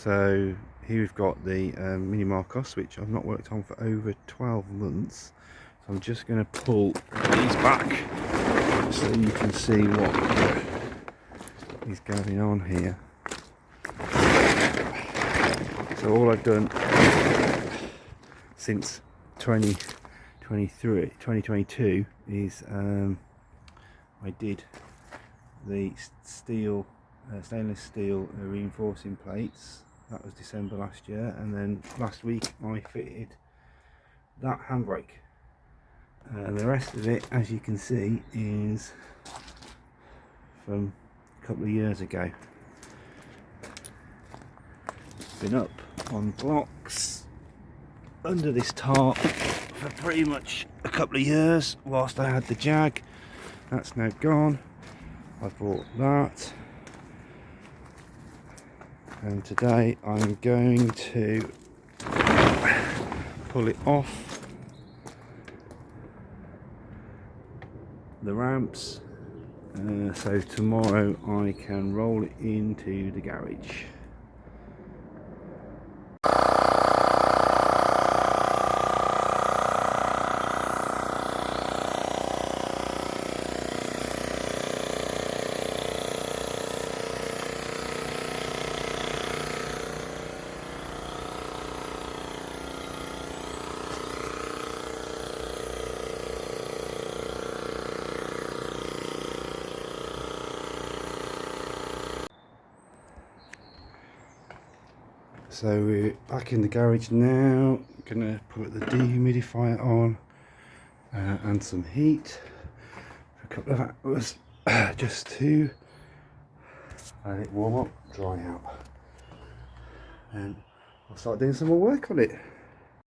So here we've got the Mini Marcos, which I've not worked on for over 12 months. So I'm just going to pull these back so you can see what is going on here. So all I've done since 2022 is I did the stainless steel reinforcing plates. That was December last year, and then last week I fitted that handbrake. And the rest of it, as you can see, is from a couple of years ago. It's been up on blocks under this tarp for pretty much a couple of years whilst I had the Jag. That's now gone. I bought that, and today I'm going to pull it off the ramps, so tomorrow I can roll it into the garage. So we're back in the garage now. I'm gonna put the dehumidifier on and some heat for a couple of hours just to let it warm up, dry out, and I'll start doing some more work on it.